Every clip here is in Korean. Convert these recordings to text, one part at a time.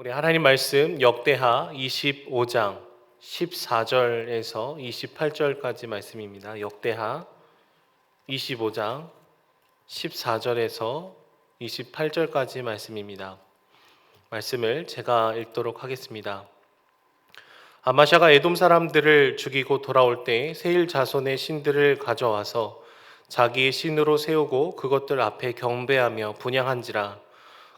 우리 하나님 말씀 역대하 25장 14절에서 28절까지 말씀입니다. 역대하 25장 14절에서 28절까지 말씀입니다. 말씀을 제가 읽도록 하겠습니다. 아마샤가 에돔 사람들을 죽이고 돌아올 때 세일 자손의 신들을 가져와서 자기의 신으로 세우고 그것들 앞에 경배하며 분향한지라.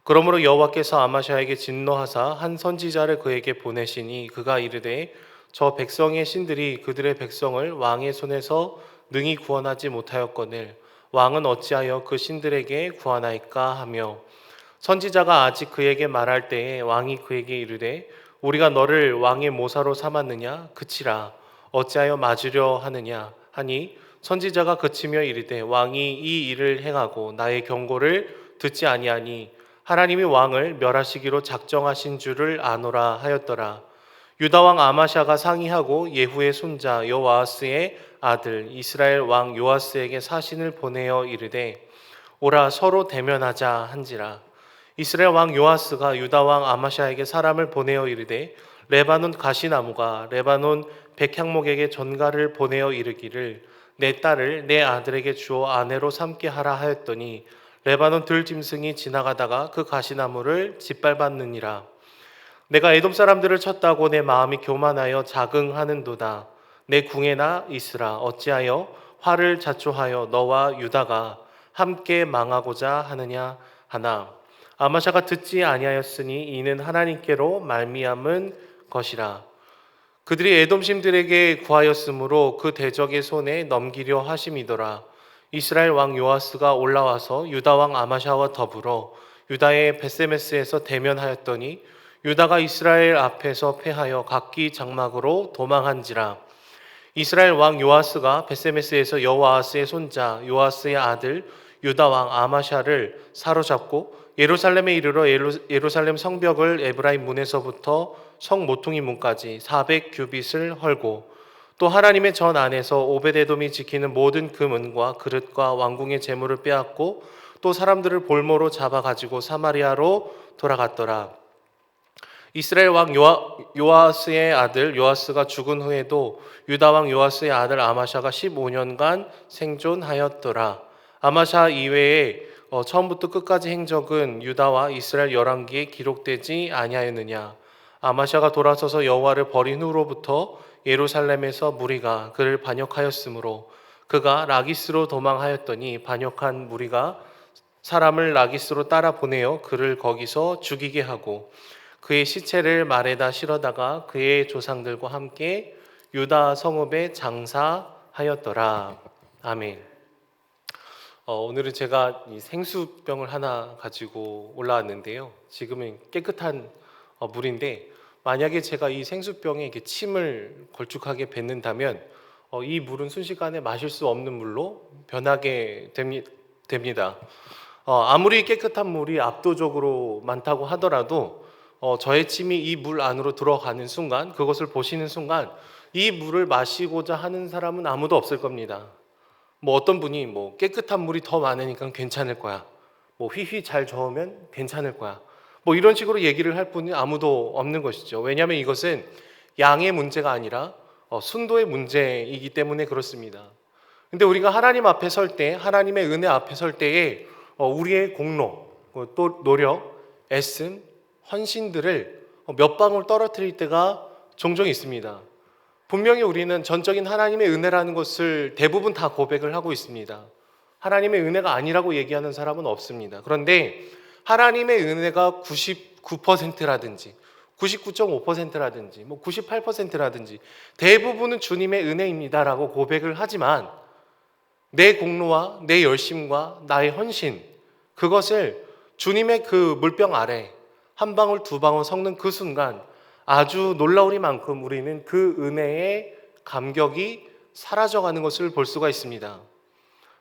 그러므로 여호와께서 아마샤에게 진노하사 한 선지자를 그에게 보내시니 그가 이르되 저 백성의 신들이 그들의 백성을 왕의 손에서 능히 구원하지 못하였거늘 왕은 어찌하여 그 신들에게 구하나이까 하며, 선지자가 아직 그에게 말할 때에 왕이 그에게 이르되 우리가 너를 왕의 모사로 삼았느냐 그치라. 어찌하여 맞으려 하느냐 하니, 선지자가 그치며 이르되 왕이 이 일을 행하고 나의 경고를 듣지 아니하니 하나님이 왕을 멸하시기로 작정하신 줄을 아노라 하였더라. 유다 왕 아마샤가 상의하고 예후의 손자 여호아스의 아들 이스라엘 왕 요아스에게 사신을 보내어 이르되 오라 서로 대면하자 한지라. 이스라엘 왕 요아스가 유다 왕 아마샤에게 사람을 보내어 이르되 레바논 가시나무가 레바논 백향목에게 전가를 보내어 이르기를 내 딸을 내 아들에게 주어 아내로 삼게 하라 하였더니 레바논 들짐승이 지나가다가 그 가시나무를 짓밟았느니라. 내가 에돔 사람들을 쳤다고 내 마음이 교만하여 자긍하는도다. 내 궁에나 있으라. 어찌하여 화를 자초하여 너와 유다가 함께 망하고자 하느냐 하나, 아마샤가 듣지 아니하였으니 이는 하나님께로 말미암은 것이라. 그들이 에돔 신들에게 구하였으므로 그 대적의 손에 넘기려 하심이더라. 이스라엘 왕 요아스가 올라와서 유다 왕 아마샤와 더불어 유다의 베세메스에서 대면하였더니 유다가 이스라엘 앞에서 패하여 각기 장막으로 도망한지라. 이스라엘 왕 요아스가 베세메스에서 여호아스의 손자 요아스의 아들 유다 왕 아마샤를 사로잡고 예루살렘에 이르러 예루살렘 성벽을 에브라임 문에서부터 성 모퉁이 문까지 400규빗을 헐고, 또 하나님의 전 안에서 오벳에돔이 지키는 모든 그 문과 그릇과 왕궁의 재물을 빼앗고 또 사람들을 볼모로 잡아 가지고 사마리아로 돌아갔더라. 이스라엘 왕 요아스의 아들 요아스가 죽은 후에도 유다 왕 요아스의 아들 아마샤가 15년간 생존하였더라. 아마샤 이외에 처음부터 끝까지 행적은 유다와 이스라엘 열왕기에 기록되지 아니하였느냐. 아마샤가 돌아서서 여호와를 버린 후로부터 예루살렘에서 무리가 그를 반역하였으므로 그가 라기스로 도망하였더니 반역한 무리가 사람을 라기스로 따라 보내어 그를 거기서 죽이게 하고 그의 시체를 말에다 실어다가 그의 조상들과 함께 유다 성읍에 장사하였더라. 아멘. 오늘은 제가 이 생수병을 하나 가지고 올라왔는데요. 지금은 깨끗한 물인데, 만약에 제가 이 생수병에 이렇게 침을 걸쭉하게 뱉는다면 이 물은 순식간에 마실 수 없는 물로 변하게 됩니다. 아무리 깨끗한 물이 압도적으로 많다고 하더라도 저의 침이 이 물 안으로 들어가는 순간, 그것을 보시는 순간 이 물을 마시고자 하는 사람은 아무도 없을 겁니다. 어떤 분이 깨끗한 물이 더 많으니까 괜찮을 거야, 휘휘 잘 저으면 괜찮을 거야, 이런 식으로 얘기를 할 분이 아무도 없는 것이죠. 왜냐하면 이것은 양의 문제가 아니라 순도의 문제이기 때문에 그렇습니다. 근데 우리가 하나님 앞에 설 때, 하나님의 은혜 앞에 설 때에 우리의 공로, 또 노력, 애씀, 헌신들을 몇 방울 떨어뜨릴 때가 종종 있습니다. 분명히 우리는 전적인 하나님의 은혜라는 것을 대부분 다 고백을 하고 있습니다. 하나님의 은혜가 아니라고 얘기하는 사람은 없습니다. 그런데 하나님의 은혜가 99%라든지 99.5%라든지 98%라든지 대부분은 주님의 은혜입니다라고 고백을 하지만, 내 공로와 내 열심과 나의 헌신, 그것을 주님의 그 물병 아래 한 방울 두 방울 섞는 그 순간 아주 놀라우리만큼 우리는 그 은혜의 감격이 사라져가는 것을 볼 수가 있습니다.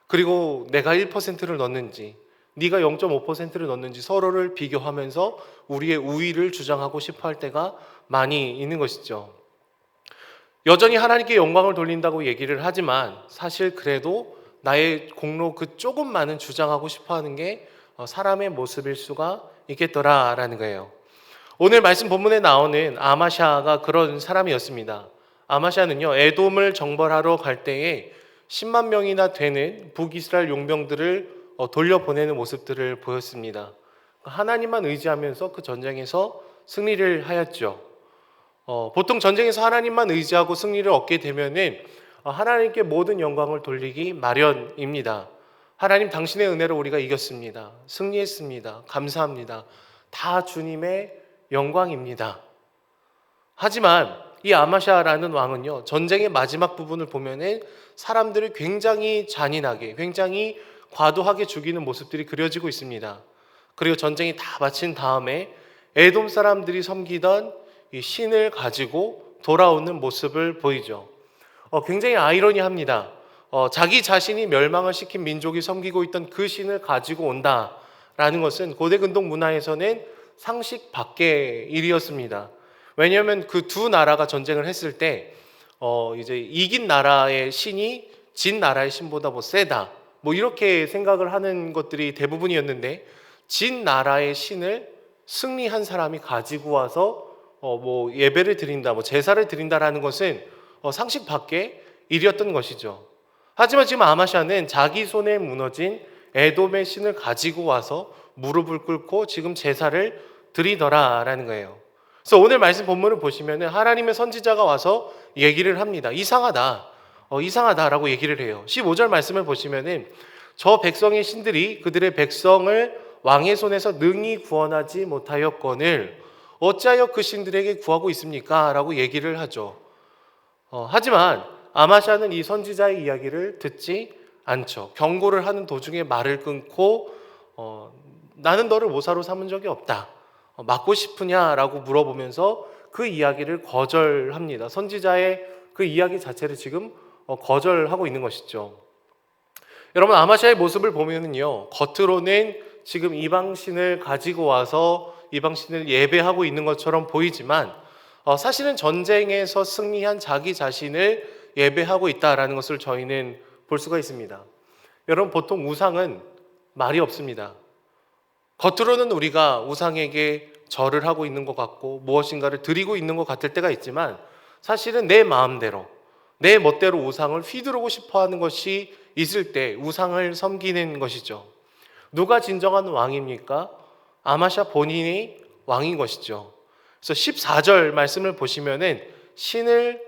그리고 내가 1%를 넣는지 네가 0.5%를 넣는지 서로를 비교하면서 우리의 우위를 주장하고 싶어 할 때가 많이 있는 것이죠. 여전히 하나님께 영광을 돌린다고 얘기를 하지만 사실 그래도 나의 공로 그 조금만은 주장하고 싶어 하는 게 사람의 모습일 수가 있겠더라라는 거예요. 오늘 말씀 본문에 나오는 아마샤가 그런 사람이었습니다. 아마샤는요, 에돔을 정벌하러 갈 때에 10만 명이나 되는 북이스라엘 용병들을 돌려보내는 모습들을 보였습니다. 하나님만 의지하면서 그 전쟁에서 승리를 하였죠. 보통 전쟁에서 하나님만 의지하고 승리를 얻게 되면은 하나님께 모든 영광을 돌리기 마련입니다. 하나님 당신의 은혜로 우리가 이겼습니다. 승리했습니다. 감사합니다. 다 주님의 영광입니다. 하지만 이 아마샤라는 왕은요, 전쟁의 마지막 부분을 보면은 사람들을 굉장히 잔인하게, 굉장히 과도하게 죽이는 모습들이 그려지고 있습니다. 그리고 전쟁이 다 마친 다음에 에돔 사람들이 섬기던 이 신을 가지고 돌아오는 모습을 보이죠. 굉장히 아이러니합니다. 자기 자신이 멸망을 시킨 민족이 섬기고 있던 그 신을 가지고 온다라는 것은 고대 근동 문화에서는 상식 밖의 일이었습니다. 왜냐하면 그 두 나라가 전쟁을 했을 때 이제 이긴 나라의 신이 진 나라의 신보다 세다, 이렇게 생각을 하는 것들이 대부분이었는데, 진 나라의 신을 승리한 사람이 가지고 와서 예배를 드린다, 제사를 드린다라는 것은 상식 밖의 일이었던 것이죠. 하지만 지금 아마샤는 자기 손에 무너진 에돔의 신을 가지고 와서 무릎을 꿇고 지금 제사를 드리더라라는 거예요. 그래서 오늘 말씀 본문을 보시면 하나님의 선지자가 와서 얘기를 합니다. 이상하다라고 얘기를 해요. 15절 말씀을 보시면 저 백성의 신들이 그들의 백성을 왕의 손에서 능히 구원하지 못하였거늘 어찌하여 그 신들에게 구하고 있습니까? 라고 얘기를 하죠. 하지만 아마샤는 이 선지자의 이야기를 듣지 않죠. 경고를 하는 도중에 말을 끊고 나는 너를 모사로 삼은 적이 없다. 맞고 싶으냐라고 물어보면서 그 이야기를 거절합니다. 선지자의 그 이야기 자체를 지금 거절하고 있는 것이죠. 여러분, 아마샤의 모습을 보면은요, 겉으로는 지금 이방신을 가지고 와서 이방신을 예배하고 있는 것처럼 보이지만 사실은 전쟁에서 승리한 자기 자신을 예배하고 있다라는 것을 저희는 볼 수가 있습니다. 여러분, 보통 우상은 말이 없습니다. 겉으로는 우리가 우상에게 절을 하고 있는 것 같고 무엇인가를 드리고 있는 것 같을 때가 있지만 사실은 내 마음대로, 내 멋대로 우상을 휘두르고 싶어 하는 것이 있을 때 우상을 섬기는 것이죠. 누가 진정한 왕입니까? 아마샤 본인이 왕인 것이죠. 그래서 14절 말씀을 보시면은 신을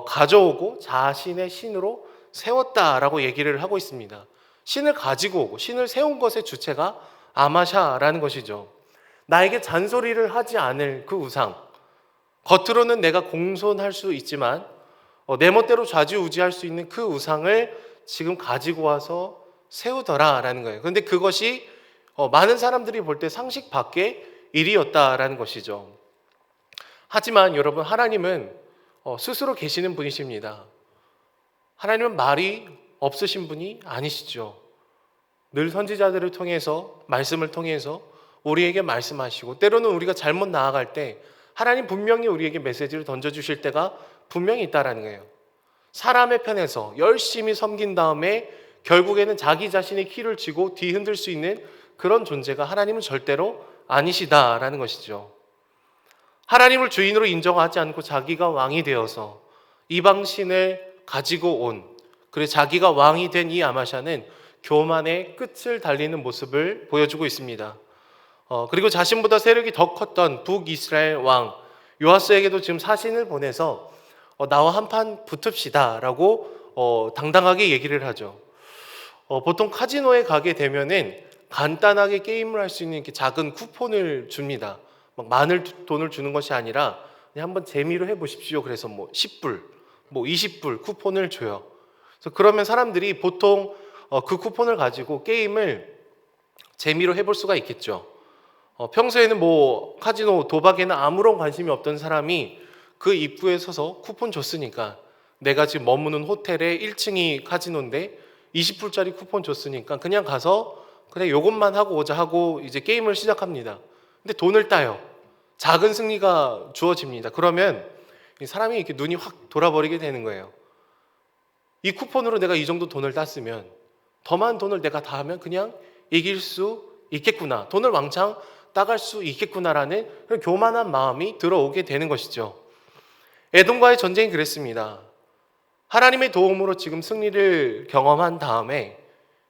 가져오고 자신의 신으로 세웠다라고 얘기를 하고 있습니다. 신을 가지고 오고 신을 세운 것의 주체가 아마샤라는 것이죠. 나에게 잔소리를 하지 않을 그 우상, 겉으로는 내가 공손할 수 있지만 내 멋대로 좌지우지할 수 있는 그 우상을 지금 가지고 와서 세우더라라는 거예요. 그런데 그것이 많은 사람들이 볼 때 상식 밖의 일이었다라는 것이죠. 하지만 여러분, 하나님은 스스로 계시는 분이십니다. 하나님은 말이 없으신 분이 아니시죠. 늘 선지자들을 통해서, 말씀을 통해서 우리에게 말씀하시고, 때로는 우리가 잘못 나아갈 때 하나님 분명히 우리에게 메시지를 던져주실 때가 분명히 있다라는 거예요. 사람의 편에서 열심히 섬긴 다음에 결국에는 자기 자신의 키를 쥐고 뒤흔들 수 있는 그런 존재가 하나님은 절대로 아니시다라는 것이죠. 하나님을 주인으로 인정하지 않고 자기가 왕이 되어서 이방신을 가지고 온, 그리고 자기가 왕이 된 이 아마샤는 교만의 끝을 달리는 모습을 보여주고 있습니다. 그리고 자신보다 세력이 더 컸던 북이스라엘 왕 요아스에게도 지금 사신을 보내서 나와 한판 붙읍시다 라고 당당하게 얘기를 하죠. 보통 카지노에 가게 되면은 간단하게 게임을 할 수 있는 이렇게 작은 쿠폰을 줍니다. 막 많은 돈을 주는 것이 아니라 그냥 한번 재미로 해보십시오. 그래서 10불, 20불 쿠폰을 줘요. 그래서 그러면 사람들이 보통 그 쿠폰을 가지고 게임을 재미로 해볼 수가 있겠죠. 평소에는 카지노, 도박에는 아무런 관심이 없던 사람이 그 입구에 서서 쿠폰 줬으니까, 내가 지금 머무는 호텔의 1층이 카지노인데 20불짜리 쿠폰 줬으니까 그냥 가서 그래 요것만 하고 오자 하고 이제 게임을 시작합니다. 근데 돈을 따요. 작은 승리가 주어집니다. 그러면 사람이 이렇게 눈이 확 돌아버리게 되는 거예요. 이 쿠폰으로 내가 이 정도 돈을 땄으면 더 많은 돈을 내가 다 하면 그냥 이길 수 있겠구나. 돈을 왕창 따갈 수 있겠구나라는 그런 교만한 마음이 들어오게 되는 것이죠. 에돔과의 전쟁이 그랬습니다. 하나님의 도움으로 지금 승리를 경험한 다음에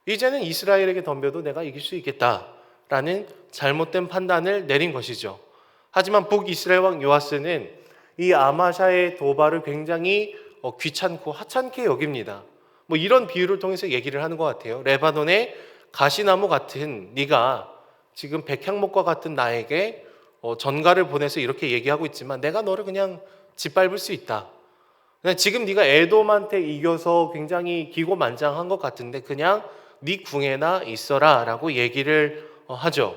이제는 이스라엘에게 덤벼도 내가 이길 수 있겠다라는 잘못된 판단을 내린 것이죠. 하지만 북이스라엘 왕 요아스는 이 아마샤의 도발을 굉장히 귀찮고 하찮게 여깁니다. 뭐 이런 비유를 통해서 얘기를 하는 것 같아요. 레바논의 가시나무 같은 네가 지금 백향목과 같은 나에게 전가를 보내서 이렇게 얘기하고 있지만 내가 너를 그냥 짓밟을 수 있다. 그냥 지금 네가 에돔한테 이겨서 굉장히 기고만장한 것 같은데 그냥 네 궁에나 있어라 라고 얘기를 하죠.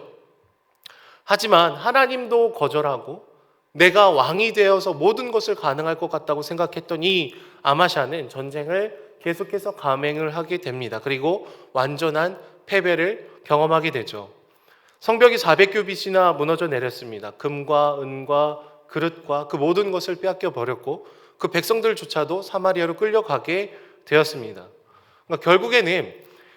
하지만 하나님도 거절하고 내가 왕이 되어서 모든 것을 가능할 것 같다고 생각했던 이 아마샤는 전쟁을 계속해서 감행을 하게 됩니다. 그리고 완전한 패배를 경험하게 되죠. 성벽이 400규빗이나 무너져 내렸습니다. 금과 은과 그릇과 그 모든 것을 빼앗겨 버렸고 그 백성들조차도 사마리아로 끌려가게 되었습니다. 그러니까 결국에는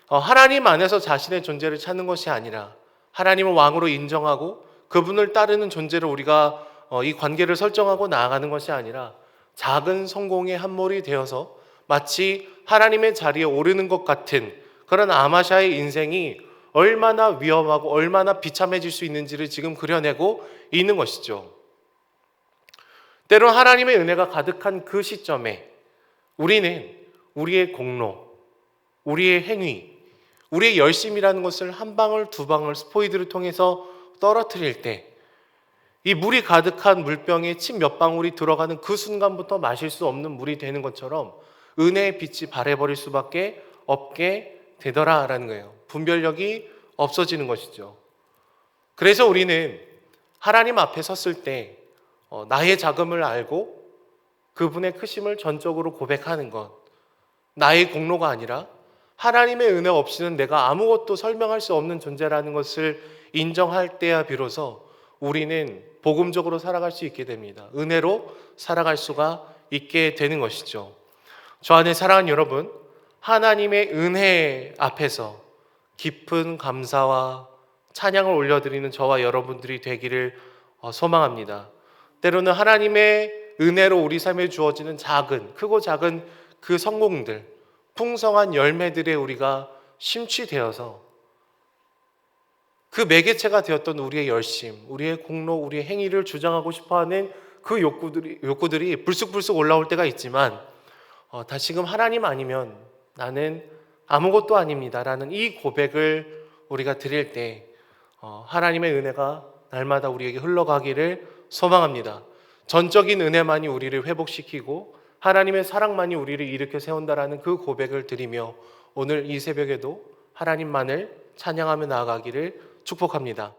하나님 안에서 자신의 존재를 찾는 것이 아니라 하나님을 왕으로 인정하고 그분을 따르는 존재로 우리가 이 관계를 설정하고 나아가는 것이 아니라 작은 성공의 함몰이 되어서 마치 하나님의 자리에 오르는 것 같은 그런 아마샤의 인생이 얼마나 위험하고 얼마나 비참해질 수 있는지를 지금 그려내고 있는 것이죠. 때론 하나님의 은혜가 가득한 그 시점에 우리는 우리의 공로, 우리의 행위, 우리의 열심이라는 것을 한 방울 두 방울 스포이드를 통해서 떨어뜨릴 때 이 물이 가득한 물병에 침 몇 방울이 들어가는 그 순간부터 마실 수 없는 물이 되는 것처럼 은혜의 빛이 바래버릴 수밖에 없게 되더라라는 거예요. 분별력이 없어지는 것이죠. 그래서 우리는 하나님 앞에 섰을 때 나의 자금을 알고 그분의 크심을 전적으로 고백하는 것, 나의 공로가 아니라 하나님의 은혜 없이는 내가 아무것도 설명할 수 없는 존재라는 것을 인정할 때야 비로소 우리는 복음적으로 살아갈 수 있게 됩니다. 은혜로 살아갈 수가 있게 되는 것이죠. 저 안에 사랑하는 여러분, 하나님의 은혜 앞에서 깊은 감사와 찬양을 올려드리는 저와 여러분들이 되기를 소망합니다. 때로는 하나님의 은혜로 우리 삶에 주어지는 크고 작은 그 성공들, 풍성한 열매들에 우리가 심취되어서 그 매개체가 되었던 우리의 열심, 우리의 공로, 우리의 행위를 주장하고 싶어하는 그 욕구들이 불쑥불쑥 올라올 때가 있지만 다시금 하나님 아니면 나는 아무것도 아닙니다라는 이 고백을 우리가 드릴 때 하나님의 은혜가 날마다 우리에게 흘러가기를 소망합니다. 전적인 은혜만이 우리를 회복시키고 하나님의 사랑만이 우리를 일으켜 세운다라는 그 고백을 드리며 오늘 이 새벽에도 하나님만을 찬양하며 나아가기를 축복합니다.